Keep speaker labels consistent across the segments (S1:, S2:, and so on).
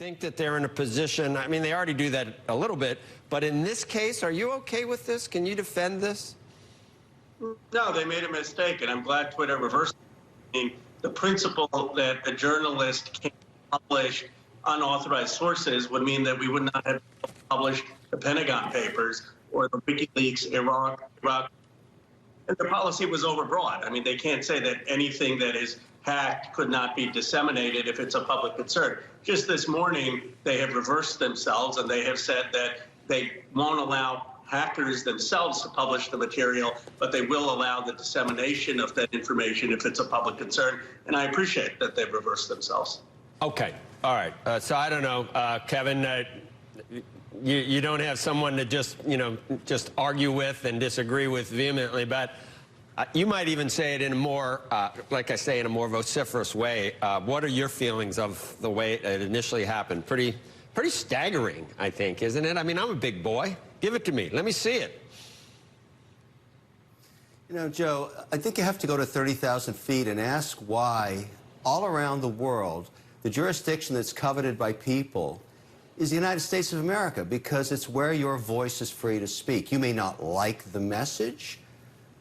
S1: think that they're in a position, I mean, they already do that a little bit, but in this case, are you okay with this? Can you defend this?
S2: No, they made a mistake, and I'm glad Twitter reversed it. The principle that a journalist can't publish unauthorized sources would mean that we would not have published the Pentagon Papers or the WikiLeaks, Iraq. And the policy was overbroad. I mean, they can't say that anything that is hacked could not be disseminated if it's a public concern. Just this morning, they have reversed themselves, and they have said that they won't allow hackers themselves to publish the material, but they will allow the dissemination of that information if it's a public concern. And I appreciate that they've reversed themselves.
S1: Okay. All right. So I don't know, Kevin, you don't have someone to just, just argue with and disagree with vehemently, but you might even say it in a more, like I say, in a more vociferous way. What are your feelings of the way it initially happened? Pretty staggering, I think, isn't it? I mean, I'm a big boy. Give it to me. Let me see it.
S3: You know, Joe, I think you have to go to 30,000 feet and ask why all around the world, the jurisdiction that's coveted by people is the United States of America, because it's where your voice is free to speak. You may not like the message,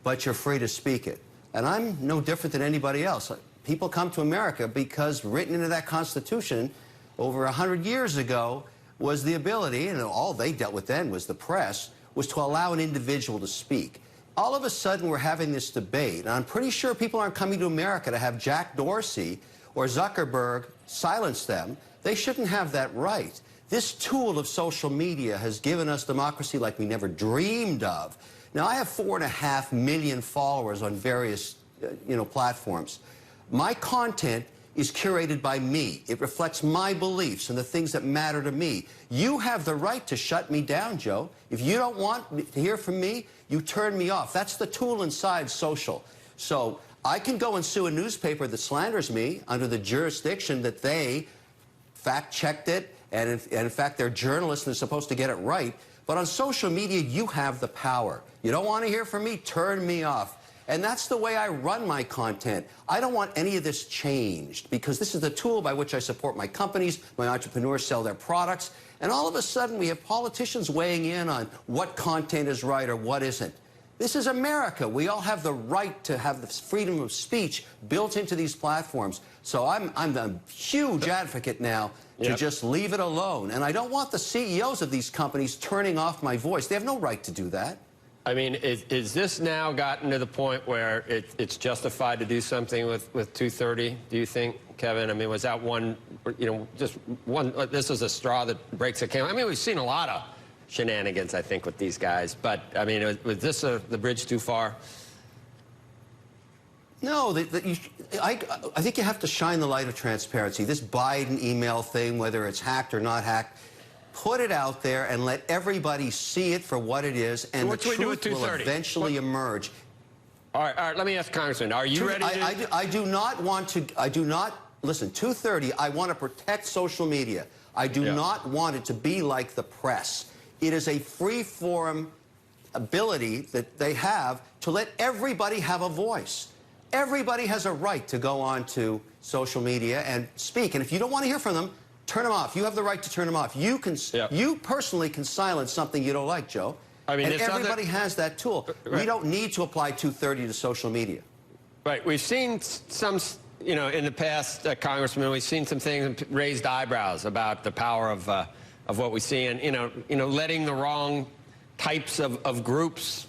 S3: but you're free to speak it. And I'm no different than anybody else. People come to America because written into that Constitution over 100 years ago was the ability, and all they dealt with then was the press, was to allow an individual to speak. All of a sudden, we're having this debate, and I'm pretty sure people aren't coming to America to have Jack Dorsey or Zuckerberg silence them. They shouldn't have that right. This tool of social media has given us democracy like we never dreamed of. Now, I have 4.5 million followers on various, platforms. My content is curated by me. It reflects my beliefs and the things that matter to me. You have the right to shut me down, Joe. If you don't want to hear from me, you turn me off. That's the tool inside social. So I can go and sue a newspaper that slanders me under the jurisdiction that they fact-checked it, and in fact, they're journalists and they're supposed to get it right. But on social media, you have the power. You don't want to hear from me? Turn me off. And that's the way I run my content. I don't want any of this changed, because this is the tool by which I support my companies, my entrepreneurs sell their products, and all of a sudden we have politicians weighing in on what content is right or what isn't. This is America. We all have the right to have the freedom of speech built into these platforms. So I'm a huge advocate now to just leave it alone. And I don't want the CEOs of these companies turning off my voice. They have no right to do that.
S1: I mean, is this now gotten to the point where it's justified to do something with 230, do you think, Kevin? I mean, was that one, just one, this is a straw that breaks the camel's back? I mean, we've seen a lot of shenanigans, I think, with these guys. But, I mean, was this the bridge too far?
S3: No, I think you have to shine the light of transparency. This Biden email thing, whether it's hacked or not hacked, put it out there and let everybody see it for what it is, and so the truth will eventually emerge.
S1: All right, let me ask Congressman, are you ready to...
S3: I do not want to, listen, 230, I want to protect social media. I do not want it to be like the press. It is a free-form ability that they have to let everybody have a voice. Everybody has a right to go on to social media and speak, and if you don't want to hear from them, turn them off. You have the right to turn them off. You can, you personally can silence something you don't like, Joe. I mean, and everybody has that tool. Right. We don't need to apply 230 to social media.
S1: Right. We've seen some, in the past, Congressman, we've seen some things, raised eyebrows about the power of what we see, and letting the wrong types of groups,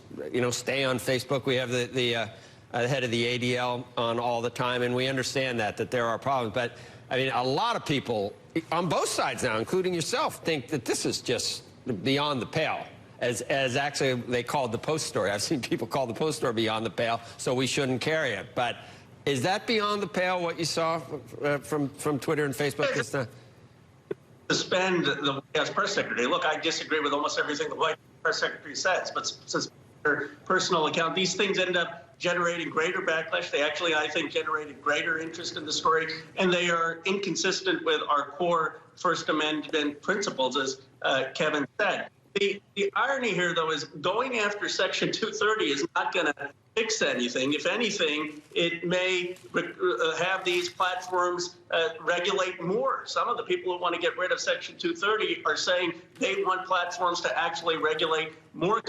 S1: stay on Facebook. We have the head of the ADL on all the time, and we understand that there are problems. But I mean, a lot of people on both sides now, including yourself, think that this is just beyond the pale. As actually they called the Post story. I've seen people call the Post story beyond the pale, so we shouldn't carry it. But is that beyond the pale, what you saw from Twitter and Facebook this time?
S2: Suspend the White House press secretary. Look, I disagree with almost everything the White House press secretary says, but suspend her personal account. These things end up generating greater backlash. They actually, I think, generated greater interest in the story, and they are inconsistent with our core First Amendment principles, as Kevin said. The irony here, though, is going after Section 230 is not going to fix anything. If anything, it may have these platforms regulate more. Some of the people who want to get rid of Section 230 are saying they want platforms to actually regulate more.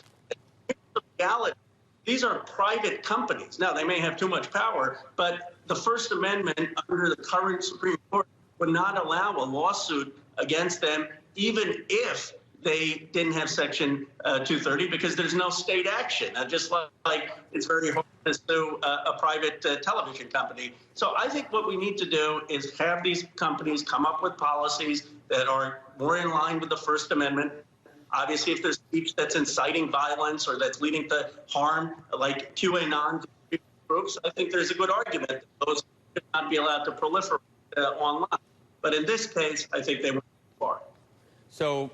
S2: Here's the reality. These are private companies. Now, they may have too much power, but the First Amendment under the current Supreme Court would not allow a lawsuit against them, even if they didn't have Section 230, because there's no state action, just like it's very hard to sue a private television company. So I think what we need to do is have these companies come up with policies that are more in line with the First Amendment. Obviously, if there's speech that's inciting violence or that's leading to harm, like QAnon groups, I think there's a good argument that those should not be allowed to proliferate online. But in this case, I think they went too far.
S1: So